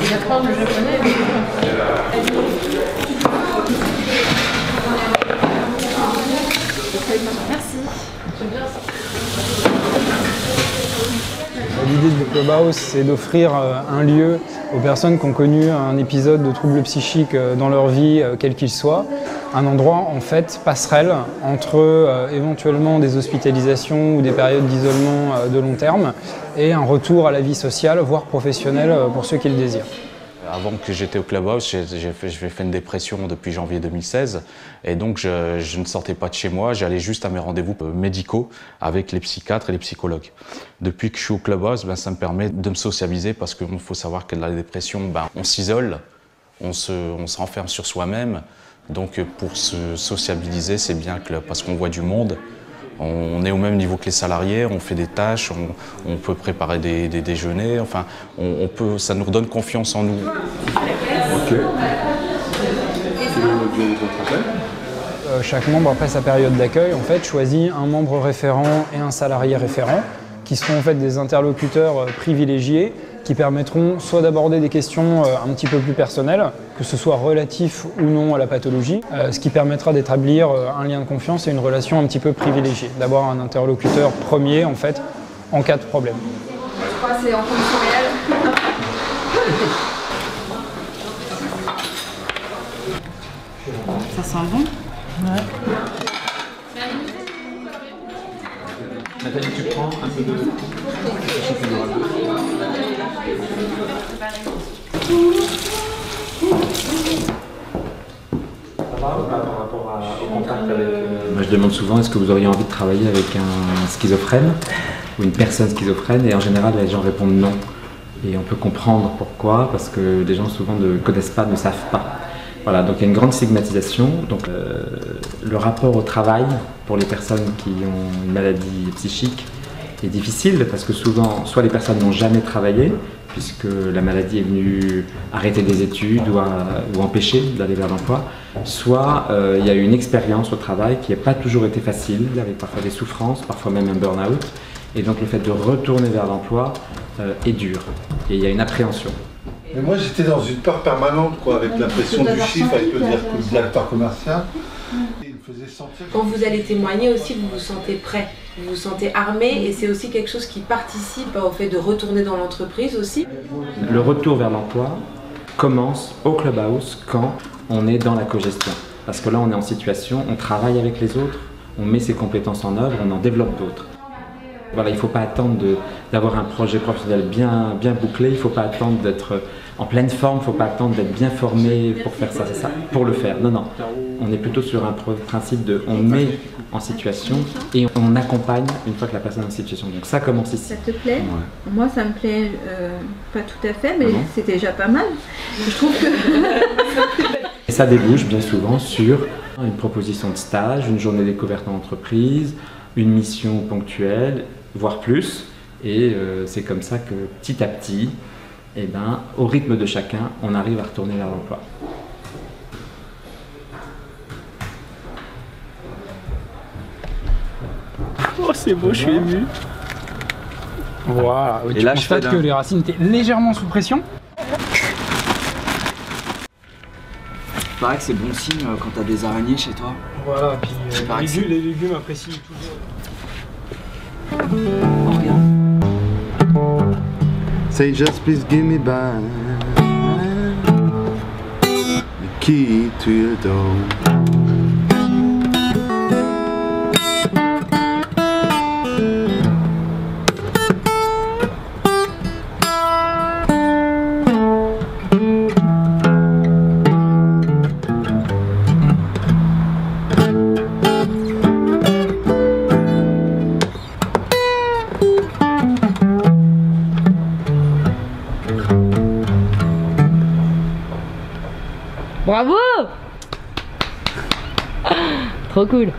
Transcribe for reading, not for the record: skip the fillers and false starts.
J'apprends le japonais. Merci. L'idée du Clubhouse, c'est d'offrir un lieu aux personnes qui ont connu un épisode de troubles psychiques dans leur vie, quel qu'il soit. Un endroit, en fait, passerelle entre éventuellement des hospitalisations ou des périodes d'isolement de long terme et un retour à la vie sociale, voire professionnelle, pour ceux qui le désirent. Avant que j'étais au Clubhouse, j'ai fait une dépression depuis janvier 2016 et donc je ne sortais pas de chez moi, j'allais juste à mes rendez-vous médicaux avec les psychiatres et les psychologues. Depuis que je suis au Clubhouse, ça me permet de me socialiser parce qu'il faut savoir que la dépression, on s'isole, on se renferme sur soi-même. Donc pour se sociabiliser, c'est bien le club parce qu'on voit du monde. On est au même niveau que les salariés, on fait des tâches, on peut préparer des déjeuners, enfin, ça nous redonne confiance en nous. Ok. Chaque membre, après sa période d'accueil, en fait, choisit un membre référent et un salarié référent, qui seront en fait des interlocuteurs privilégiés, qui permettront soit d'aborder des questions un petit peu plus personnelles, que ce soit relatif ou non à la pathologie, ce qui permettra d'établir un lien de confiance et une relation un petit peu privilégiée, d'avoir un interlocuteur premier en fait en cas de problème. Je crois que c'est en condition réelle. Ça sent bon. Ouais. Nathalie, tu prends un peu de... Par rapport au contact avec... Moi, je demande souvent, est-ce que vous auriez envie de travailler avec un schizophrène ou une personne schizophrène? Et en général, les gens répondent non. Et on peut comprendre pourquoi, parce que les gens souvent ne connaissent pas, ne savent pas. Voilà, donc il y a une grande stigmatisation. Donc le rapport au travail pour les personnes qui ont une maladie psychique est difficile parce que souvent, soit les personnes n'ont jamais travaillé, puisque la maladie est venue arrêter des études ou empêcher d'aller vers l'emploi, soit il y a eu une expérience au travail qui n'a pas toujours été facile, avec parfois des souffrances, parfois même un burn-out. Et donc le fait de retourner vers l'emploi est dur et il y a une appréhension. Mais moi j'étais dans une peur permanente avec la pression du chiffre, avec le directeur commercial. Et il me faisait sentir... Quand vous allez témoigner aussi, vous vous sentez prêt, vous vous sentez armé et c'est aussi quelque chose qui participe au fait de retourner dans l'entreprise aussi. Le retour vers l'emploi commence au Clubhouse quand on est dans la cogestion. Parce que là on est en situation, on travaille avec les autres, on met ses compétences en œuvre, on en développe d'autres. Voilà, il ne faut pas attendre d'avoir un projet professionnel bien bouclé, il ne faut pas attendre d'être en pleine forme, il ne faut pas attendre d'être bien formé pour faire ça, pour le faire. Non, non, on est plutôt sur un principe de on met en situation et on accompagne une fois que la personne est en situation. Donc ça commence ici. Ça te plaît? Ouais. Moi ça me plaît pas tout à fait, mais c'était déjà pas mal. Je trouve que... Et ça débouche bien souvent sur une proposition de stage, une journée découverte en entreprise, une mission ponctuelle, voire plus, et c'est comme ça que petit à petit, au rythme de chacun, on arrive à retourner vers l'emploi. Oh c'est beau, je suis ému. Voilà, tu constates que les racines étaient légèrement sous pression. Il paraît que c'est bon signe quand t'as des araignées chez toi. Voilà, puis les légumes apprécient toujours. Oh, regarde. Say just please give me back the key to your door. Bravo! Trop cool.